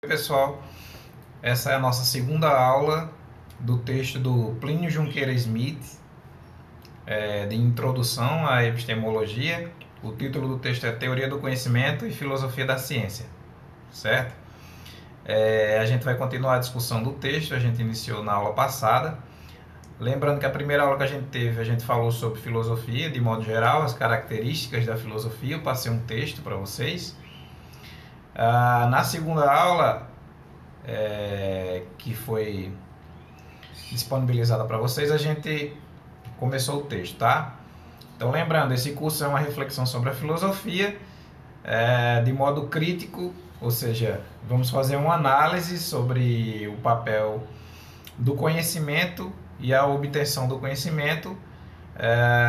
Oi, pessoal, essa é a nossa segunda aula do texto do Plínio Junqueira Smith, de Introdução à Epistemologia. O título do texto é Teoria do Conhecimento e Filosofia da Ciência, certo? A gente vai continuar a discussão do texto, a gente iniciou na aula passada. Lembrando que a primeira aula que a gente teve, a gente falou sobre filosofia, de modo geral, as características da filosofia. Eu passei um texto para vocês. Na segunda aula, que foi disponibilizada para vocês, a gente começou o texto, tá? Então, lembrando, esse curso é uma reflexão sobre a filosofia de modo crítico, ou seja, vamos fazer uma análise sobre o papel do conhecimento e a obtenção do conhecimento,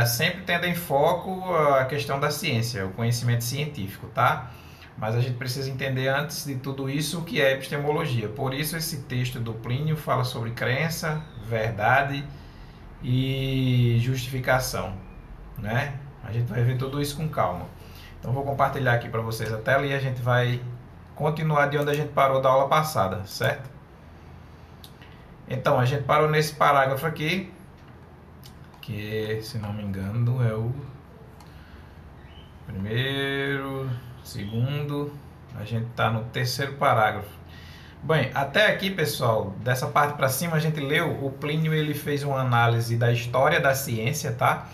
sempre tendo em foco a questão da ciência, o conhecimento científico, tá? Mas a gente precisa entender antes de tudo isso o que é epistemologia. Por isso esse texto do Plínio fala sobre crença, verdade e justificação, né? A gente vai ver tudo isso com calma. Então vou compartilhar aqui para vocês a tela e a gente vai continuar de onde a gente parou da aula passada, certo? Então a gente parou nesse parágrafo aqui, que se não me engano é o primeiro, segundo, a gente está no terceiro parágrafo. Bem, até aqui, pessoal, dessa parte para cima a gente leu, o Plínio ele fez uma análise da história da ciência, tá?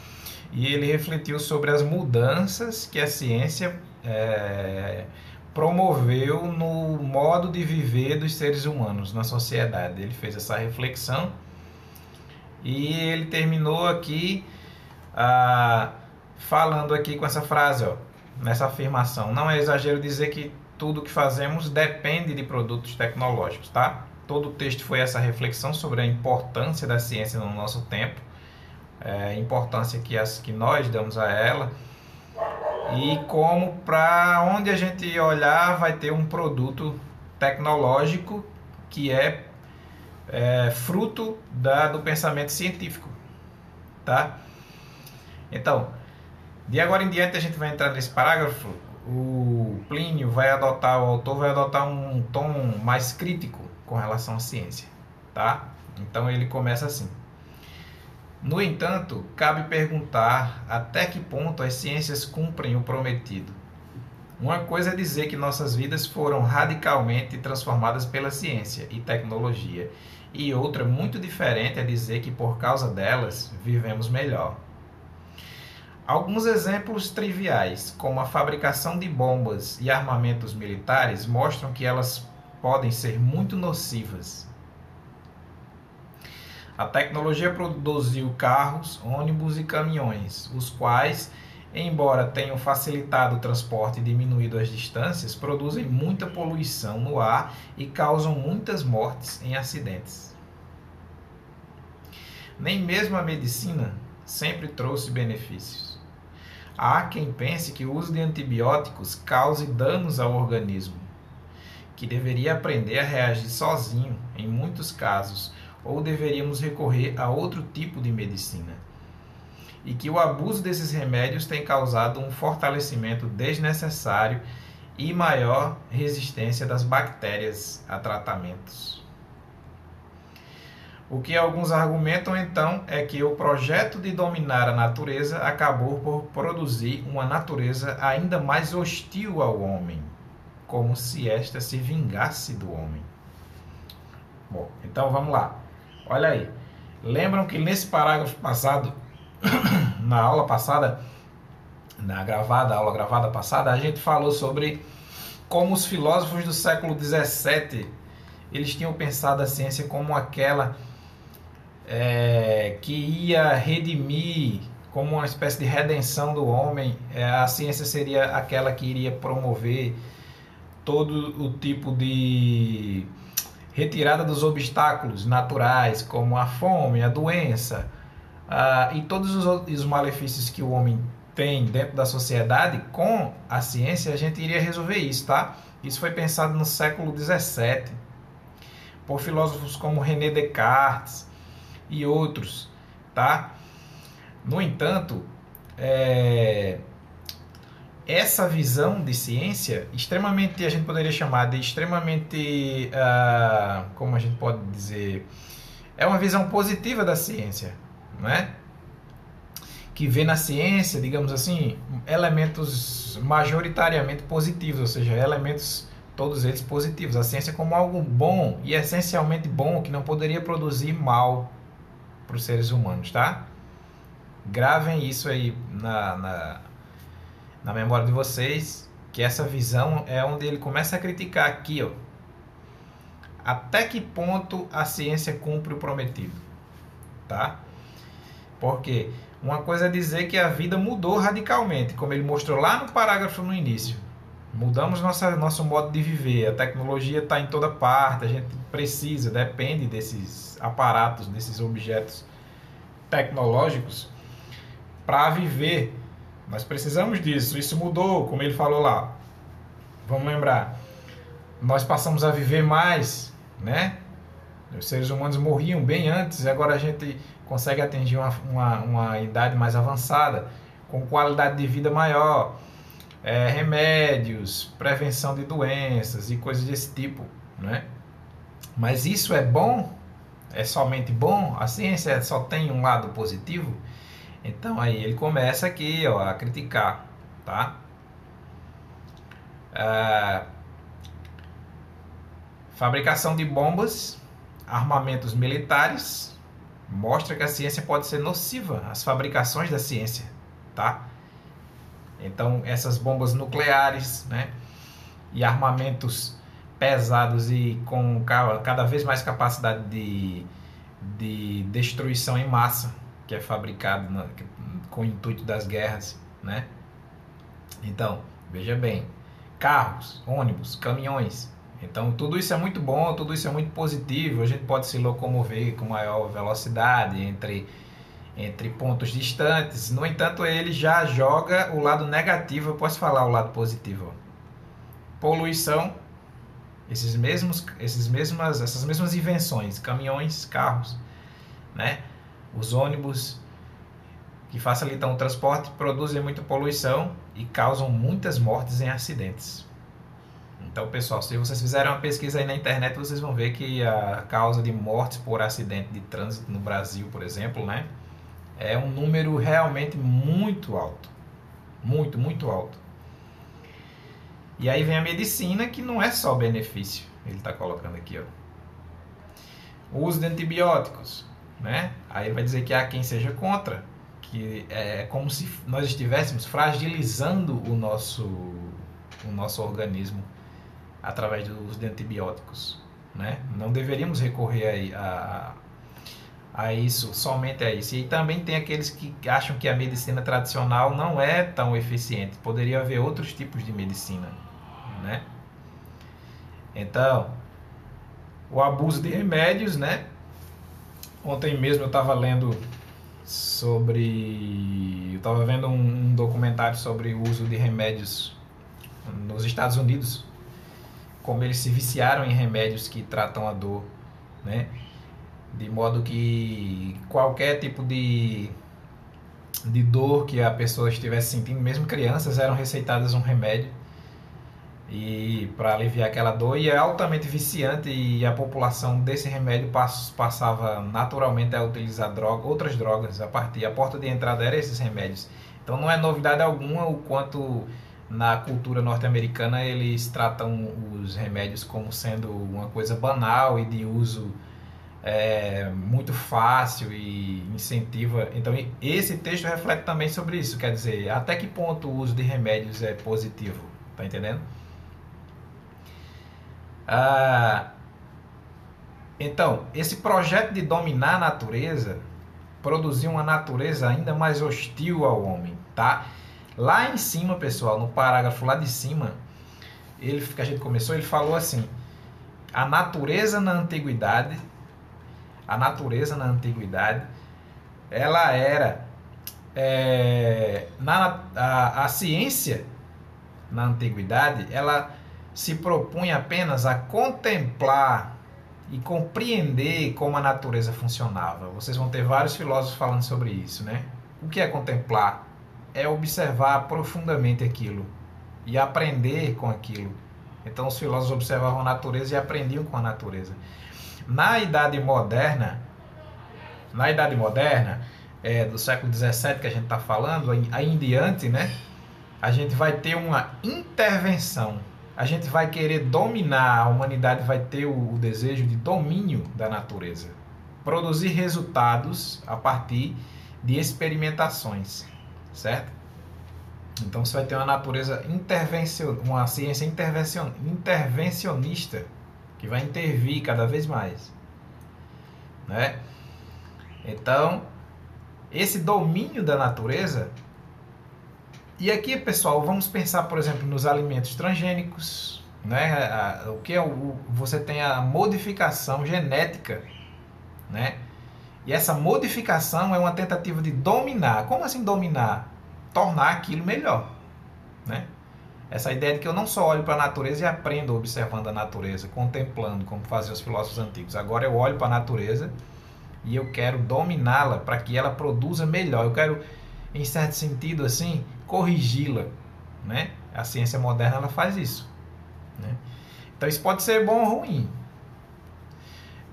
E ele refletiu sobre as mudanças que a ciência promoveu no modo de viver dos seres humanos na sociedade. Ele fez essa reflexão e ele terminou aqui falando aqui com essa frase, ó, nessa afirmação: não é exagero dizer que tudo que fazemos depende de produtos tecnológicos, tá? Todo o texto foi essa reflexão sobre a importância da ciência no nosso tempo, a importância que nós damos a ela e como para onde a gente olhar vai ter um produto tecnológico que é fruto do pensamento científico, tá? Então, de agora em diante a gente vai entrar nesse parágrafo. O autor vai adotar um tom mais crítico com relação à ciência, tá? Então ele começa assim: no entanto, cabe perguntar até que ponto as ciências cumprem o prometido. Uma coisa é dizer que nossas vidas foram radicalmente transformadas pela ciência e tecnologia, e outra muito diferente é dizer que por causa delas vivemos melhor. Alguns exemplos triviais, como a fabricação de bombas e armamentos militares, mostram que elas podem ser muito nocivas. A tecnologia produziu carros, ônibus e caminhões, os quais, embora tenham facilitado o transporte e diminuído as distâncias, produzem muita poluição no ar e causam muitas mortes em acidentes. Nem mesmo a medicina sempre trouxe benefícios. Há quem pense que o uso de antibióticos cause danos ao organismo, que deveria aprender a reagir sozinho em muitos casos, ou deveríamos recorrer a outro tipo de medicina, e que o abuso desses remédios tem causado um fortalecimento desnecessário e maior resistência das bactérias a tratamentos. O que alguns argumentam, então, é que o projeto de dominar a natureza acabou por produzir uma natureza ainda mais hostil ao homem, como se esta se vingasse do homem. Bom, então vamos lá. Olha aí. Lembram que nesse parágrafo passado, na aula passada, aula gravada passada, a gente falou sobre como os filósofos do século XVII, eles tinham pensado a ciência como aquela que ia redimir, como uma espécie de redenção do homem. A ciência seria aquela que iria promover todo o tipo de retirada dos obstáculos naturais, como a fome, a doença, e todos os malefícios que o homem tem dentro da sociedade. Com a ciência a gente iria resolver isso, tá? Isso foi pensado no século XVII por filósofos como René Descartes e outros, tá? No entanto, essa visão de ciência, extremamente, a gente poderia chamar de extremamente, como a gente pode dizer, é uma visão positiva da ciência, né? Que vê na ciência, digamos assim, elementos majoritariamente positivos, ou seja, elementos todos eles positivos. A ciência como algo bom e essencialmente bom que não poderia produzir mal para os seres humanos, tá? Gravem isso aí na memória de vocês, que essa visão é onde ele começa a criticar aqui, ó. Até que ponto a ciência cumpre o prometido, tá? Porque uma coisa é dizer que a vida mudou radicalmente, como ele mostrou lá no parágrafo no início. Mudamos nosso modo de viver, a tecnologia está em toda parte, a gente precisa, depende desses aparatos, desses objetos tecnológicos para viver. Nós precisamos disso, isso mudou, como ele falou lá. Vamos lembrar, nós passamos a viver mais, né? Os seres humanos morriam bem antes, agora a gente consegue atingir uma idade mais avançada, com qualidade de vida maior, remédios, prevenção de doenças e coisas desse tipo, né? Mas isso é bom? É somente bom? A ciência só tem um lado positivo? Então aí ele começa aqui, ó, a criticar, tá? Fabricação de bombas, armamentos militares, mostra que a ciência pode ser nociva, as fabricações da ciência, tá? Então essas bombas nucleares, né, e armamentos pesados e com cada vez mais capacidade de destruição em massa, que é fabricado com o intuito das guerras, né? Então, veja bem, carros, ônibus, caminhões. Então, tudo isso é muito bom, tudo isso é muito positivo. A gente pode se locomover com maior velocidade entre pontos distantes. No entanto, ele já joga o lado negativo. Eu posso falar o lado positivo. Poluição, essas mesmas invenções, caminhões, carros, né? Os ônibus que facilitam o transporte produzem muita poluição e causam muitas mortes em acidentes. Então, pessoal, se vocês fizerem uma pesquisa aí na internet, vocês vão ver que a causa de mortes por acidente de trânsito no Brasil, por exemplo, né, é um número realmente muito alto. Muito, muito alto. E aí vem a medicina, que não é só benefício. Ele está colocando aqui, ó. O uso de antibióticos, né? Aí ele vai dizer que há quem seja contra, que é como se nós estivéssemos fragilizando o nosso organismo através do uso de antibióticos, né? Não deveríamos recorrer a isso, somente a isso. E também tem aqueles que acham que a medicina tradicional não é tão eficiente. Poderia haver outros tipos de medicina, né? Então, o abuso de remédios, né? Ontem mesmo eu estava lendo eu estava vendo um documentário sobre o uso de remédios nos Estados Unidos, como eles se viciaram em remédios que tratam a dor, né? De modo que qualquer tipo de dor que a pessoa estivesse sentindo, mesmo crianças, eram receitadas um remédio e para aliviar aquela dor, e é altamente viciante, e a população desse remédio passava naturalmente a utilizar outras drogas. A porta de entrada era esses remédios. Então não é novidade alguma o quanto na cultura norte-americana eles tratam os remédios como sendo uma coisa banal e de uso muito fácil e incentiva. Então esse texto reflete também sobre isso, quer dizer, até que ponto o uso de remédios é positivo, tá entendendo? Então, esse projeto de dominar a natureza produziu uma natureza ainda mais hostil ao homem, tá? Lá em cima, pessoal, no parágrafo lá de cima, que a gente começou, ele falou assim: a natureza na antiguidade, ela era a ciência na antiguidade, ela se propunha apenas a contemplar e compreender como a natureza funcionava. Vocês vão ter vários filósofos falando sobre isso, né? O que é contemplar? É observar profundamente aquilo, e aprender com aquilo. Então os filósofos observavam a natureza e aprendiam com a natureza. Na Idade Moderna, do século XVII que a gente está falando, aí em diante, né, a gente vai ter uma intervenção. A gente vai querer dominar, a humanidade vai ter o desejo de domínio da natureza. Produzir resultados a partir de experimentações, certo? Então você vai ter uma natureza uma ciência intervencionista que vai intervir cada vez mais, né? Então, esse domínio da natureza. E aqui, pessoal, vamos pensar, por exemplo, nos alimentos transgênicos, né? Você tem a modificação genética, né? E essa modificação é uma tentativa de dominar. Como assim dominar? Tornar aquilo melhor, né? Essa ideia de que eu não só olho para a natureza e aprendo observando a natureza, contemplando, como faziam os filósofos antigos. Agora eu olho para a natureza e eu quero dominá-la para que ela produza melhor. Eu quero, em certo sentido, assim, corrigi-la, né? A ciência moderna ela faz isso, né? Então isso pode ser bom ou ruim.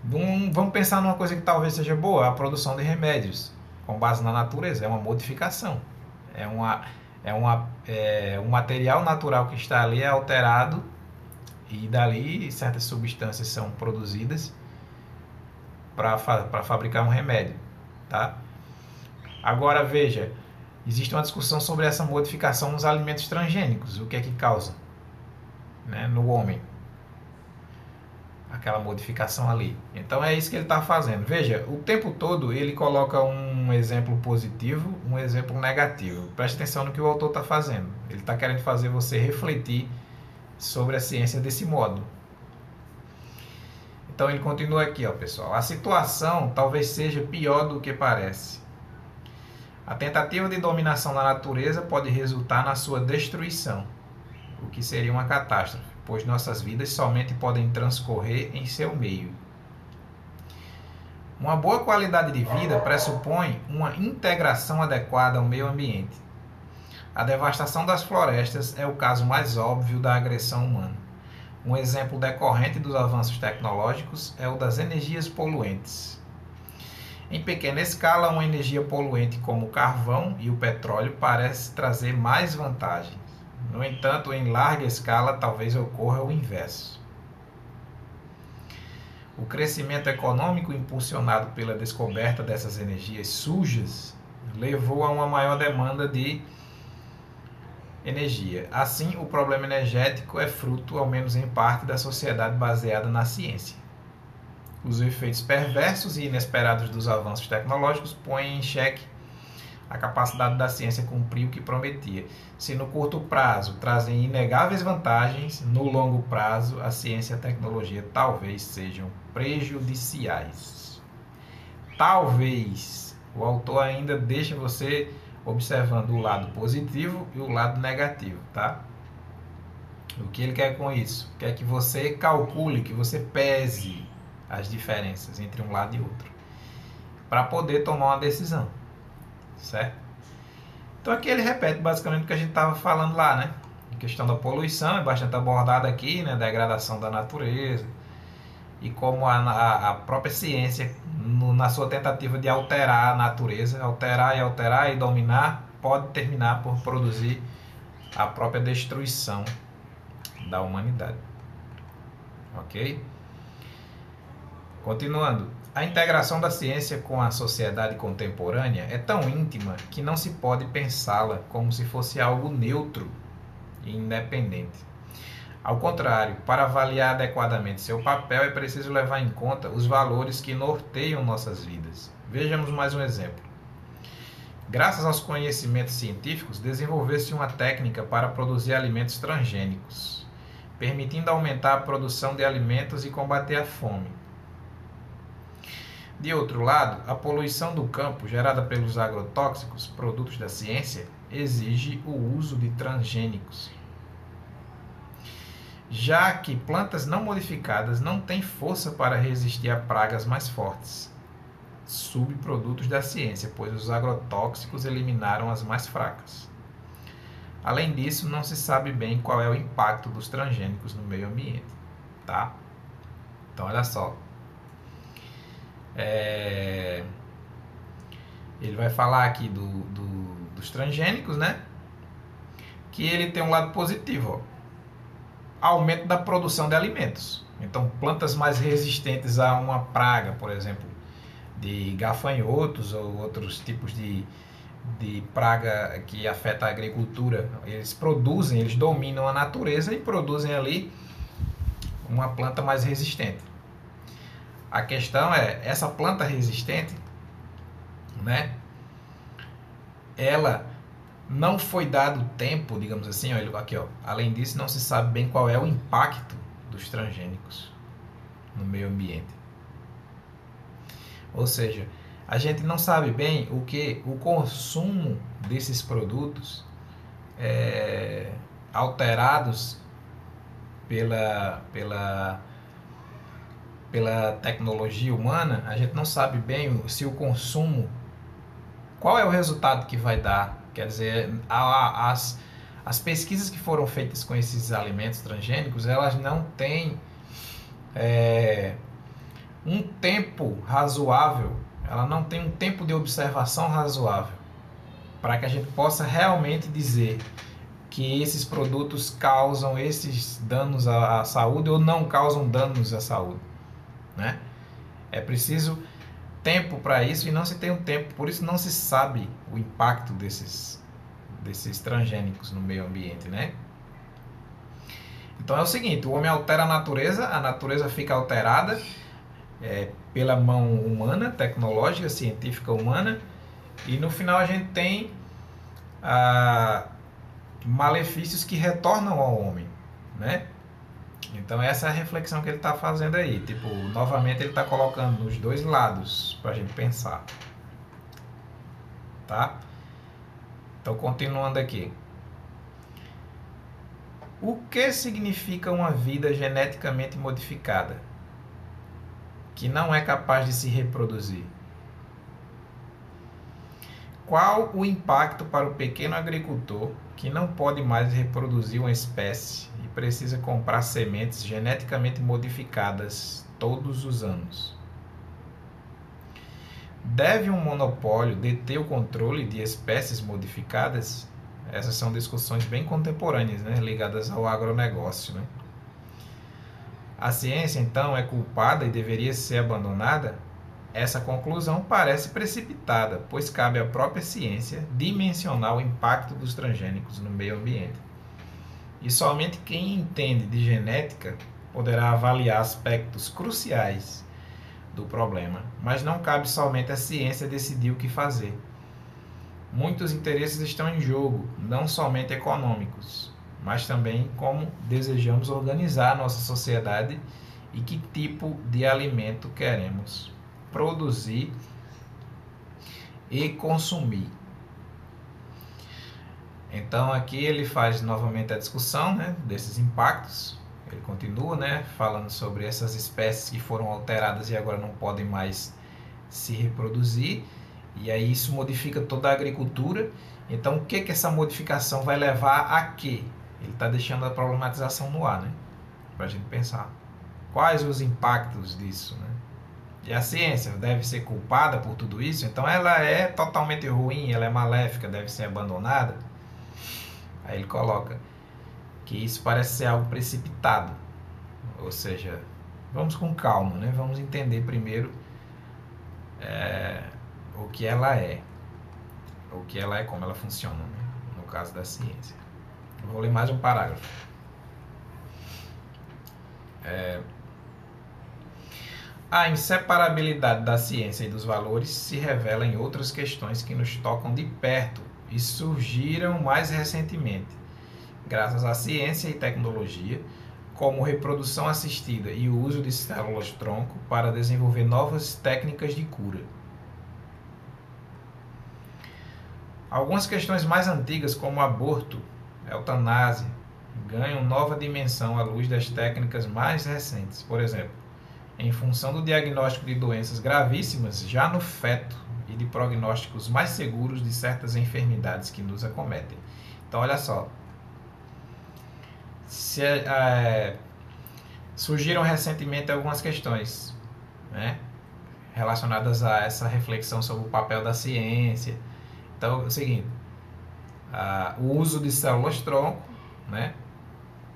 Vamos pensar numa coisa que talvez seja boa, a produção de remédios com base na natureza. É uma modificação, um material natural que está ali é alterado e dali certas substâncias são produzidas para fabricar um remédio, tá? Agora veja, existe uma discussão sobre essa modificação nos alimentos transgênicos. O que é que causa, né, no homem aquela modificação ali? Então é isso que ele está fazendo. Veja, o tempo todo ele coloca um exemplo positivo, um exemplo negativo. Preste atenção no que o autor está fazendo. Ele está querendo fazer você refletir sobre a ciência desse modo. Então ele continua aqui, ó, pessoal. A situação talvez seja pior do que parece. A tentativa de dominação da natureza pode resultar na sua destruição, o que seria uma catástrofe, pois nossas vidas somente podem transcorrer em seu meio. Uma boa qualidade de vida pressupõe uma integração adequada ao meio ambiente. A devastação das florestas é o caso mais óbvio da agressão humana. Um exemplo decorrente dos avanços tecnológicos é o das energias poluentes. Em pequena escala, uma energia poluente como o carvão e o petróleo parece trazer mais vantagens. No entanto, em larga escala, talvez ocorra o inverso. O crescimento econômico impulsionado pela descoberta dessas energias sujas levou a uma maior demanda de energia. Assim, o problema energético é fruto, ao menos em parte, da sociedade baseada na ciência. Os efeitos perversos e inesperados dos avanços tecnológicos põem em xeque a capacidade da ciência cumprir o que prometia. Se no curto prazo trazem inegáveis vantagens, no longo prazo a ciência e a tecnologia talvez sejam prejudiciais. Talvez. O autor ainda deixa você observando o lado positivo e o lado negativo, tá? O que ele quer com isso? Quer que você calcule, que você pese as diferenças entre um lado e outro, para poder tomar uma decisão, certo? Então aqui ele repete basicamente o que a gente estava falando lá, né? A questão da poluição é bastante abordada aqui, né? Degradação da natureza, e como a própria ciência, na sua tentativa de alterar a natureza, alterar e dominar, pode terminar por produzir a própria destruição da humanidade. Ok? Continuando, a integração da ciência com a sociedade contemporânea é tão íntima que não se pode pensá-la como se fosse algo neutro e independente. Ao contrário, para avaliar adequadamente seu papel é preciso levar em conta os valores que norteiam nossas vidas. Vejamos mais um exemplo. Graças aos conhecimentos científicos, desenvolveu-se uma técnica para produzir alimentos transgênicos, permitindo aumentar a produção de alimentos e combater a fome. De outro lado, a poluição do campo gerada pelos agrotóxicos, produtos da ciência, exige o uso de transgênicos, já que plantas não modificadas não têm força para resistir a pragas mais fortes, subprodutos da ciência, pois os agrotóxicos eliminaram as mais fracas. Além disso, não se sabe bem qual é o impacto dos transgênicos no meio ambiente, tá? Então, olha só. Ele vai falar aqui dos transgênicos, né? Que ele tem um lado positivo, ó. Aumento da produção de alimentos. Então, plantas mais resistentes a uma praga, por exemplo, de gafanhotos ou outros tipos de praga que afeta a agricultura. Eles dominam a natureza e produzem ali uma planta mais resistente. A questão é, essa planta resistente, né? Ela não foi dado tempo, digamos assim, ó, aqui, ó. Além disso, não se sabe bem qual é o impacto dos transgênicos no meio ambiente. Ou seja, a gente não sabe bem o que o consumo desses produtos alterados pela tecnologia humana. A gente não sabe bem se o consumo, qual é o resultado que vai dar. Quer dizer, as pesquisas que foram feitas com esses alimentos transgênicos, elas não têm um tempo razoável, ela não tem um tempo de observação razoável para que a gente possa realmente dizer que esses produtos causam esses danos à saúde ou não causam danos à saúde, né? É preciso tempo para isso e não se tem um tempo, por isso não se sabe o impacto desses transgênicos no meio ambiente, né? Então é o seguinte, o homem altera a natureza fica alterada pela mão humana, tecnológica, científica humana, e no final a gente tem malefícios que retornam ao homem, né? Então essa é a reflexão que ele está fazendo aí. Tipo, novamente ele está colocando nos dois lados para a gente pensar, tá? Então continuando aqui. O que significa uma vida geneticamente modificada, que não é capaz de se reproduzir? Qual o impacto para o pequeno agricultor que não pode mais reproduzir uma espécie e precisa comprar sementes geneticamente modificadas todos os anos? Deve um monopólio deter o controle de espécies modificadas? Essas são discussões bem contemporâneas, né, ligadas ao agronegócio, né? A ciência, então, é culpada e deveria ser abandonada? Essa conclusão parece precipitada, pois cabe à própria ciência dimensionar o impacto dos transgênicos no meio ambiente. E somente quem entende de genética poderá avaliar aspectos cruciais do problema, mas não cabe somente à ciência decidir o que fazer. Muitos interesses estão em jogo, não somente econômicos, mas também como desejamos organizar a nossa sociedade e que tipo de alimento queremos produzir e consumir. Então aqui ele faz novamente a discussão, né, desses impactos. Ele continua, né, falando sobre essas espécies que foram alteradas e agora não podem mais se reproduzir. E aí isso modifica toda a agricultura. Então o que essa modificação vai levar a quê? Ele está deixando a problematização no ar, né, para a gente pensar. Quais os impactos disso, né? E a ciência deve ser culpada por tudo isso? Então ela é totalmente ruim, ela é maléfica, deve ser abandonada? Aí ele coloca que isso parece ser algo precipitado. Ou seja, vamos com calma, né? Vamos entender primeiro o que ela é. O que ela é, como ela funciona, né? No caso da ciência. Eu vou ler mais um parágrafo. A inseparabilidade da ciência e dos valores se revela em outras questões que nos tocam de perto e surgiram mais recentemente, graças à ciência e tecnologia, como reprodução assistida e o uso de células-tronco para desenvolver novas técnicas de cura. Algumas questões mais antigas, como aborto, eutanásia, ganham nova dimensão à luz das técnicas mais recentes. Por exemplo, em função do diagnóstico de doenças gravíssimas já no feto e de prognósticos mais seguros de certas enfermidades que nos acometem. Então, olha só. Surgiram recentemente algumas questões, né, relacionadas a essa reflexão sobre o papel da ciência. Então, é o seguinte, o uso de células-tronco, né,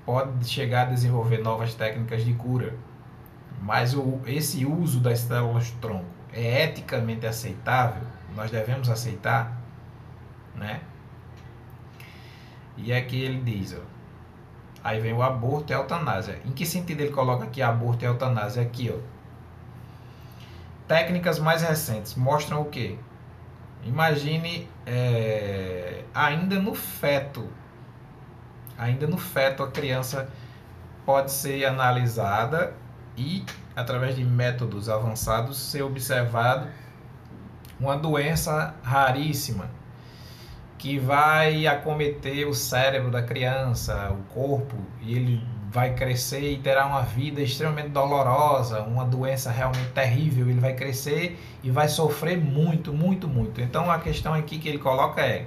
pode chegar a desenvolver novas técnicas de cura, mas esse uso das células-tronco é eticamente aceitável? Nós devemos aceitar, né? E aqui ele diz, ó, aí vem o aborto e a eutanásia. Em que sentido ele coloca aqui aborto e eutanásia? Aqui, ó. Técnicas mais recentes mostram o quê? Imagine ainda no feto a criança pode ser analisada e, através de métodos avançados, ser observado uma doença raríssima que vai acometer o cérebro da criança, o corpo, e ele vai crescer e terá uma vida extremamente dolorosa, uma doença realmente terrível. Ele vai crescer e vai sofrer muito, muito, muito. Então a questão aqui que ele coloca é: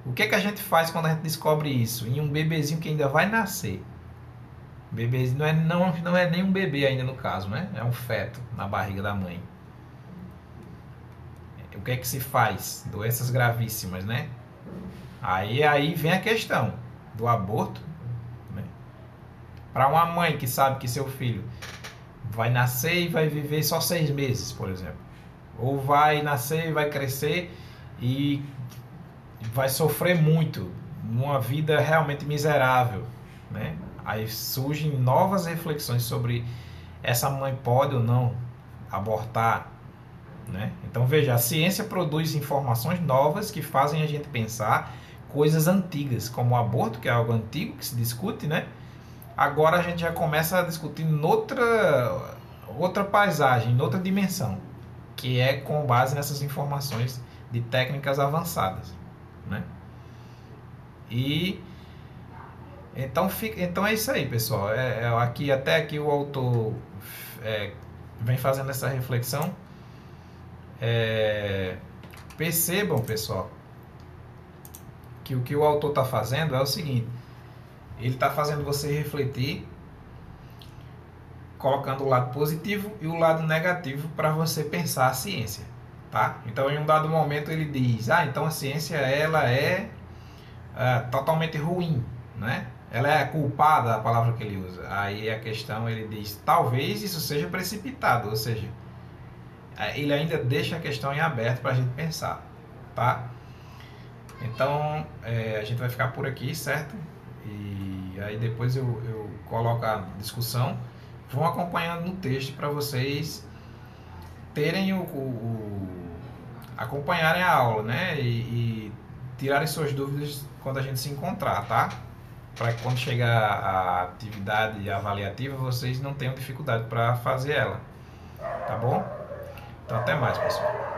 o que a gente faz quando a gente descobre isso em um bebezinho que ainda vai nascer? Bebezinho não é nem um bebê ainda no caso, né? É um feto na barriga da mãe. O que se faz? Doenças gravíssimas, né? Aí vem a questão do aborto, né? Para uma mãe que sabe que seu filho vai nascer e vai viver só 6 meses, por exemplo, ou vai nascer e vai crescer e vai sofrer muito, numa vida realmente miserável, né? Aí surgem novas reflexões sobre essa mãe pode ou não abortar, né? Então veja, a ciência produz informações novas que fazem a gente pensar coisas antigas, como o aborto, que é algo antigo que se discute, né? Agora a gente já começa a discutir outra paisagem, outra dimensão, que é com base nessas informações de técnicas avançadas, né? E então é isso aí, pessoal. Até aqui o autor vem fazendo essa reflexão. Percebam, pessoal, que o que o autor está fazendo é o seguinte: ele está fazendo você refletir, colocando o lado positivo e o lado negativo para você pensar a ciência, tá? Então, em um dado momento ele diz: então a ciência ela é totalmente ruim, né? Ela é culpada, a palavra que ele usa. Aí a questão, ele diz: talvez isso seja precipitado, ou seja, ele ainda deixa a questão em aberto para a gente pensar, tá? Então, a gente vai ficar por aqui, certo? E aí depois eu coloco a discussão. Vão acompanhando no texto para vocês terem acompanharem a aula, né? E tirarem suas dúvidas quando a gente se encontrar, tá? Para que quando chegar a atividade avaliativa, vocês não tenham dificuldade para fazer ela, tá bom? Então até mais, pessoal.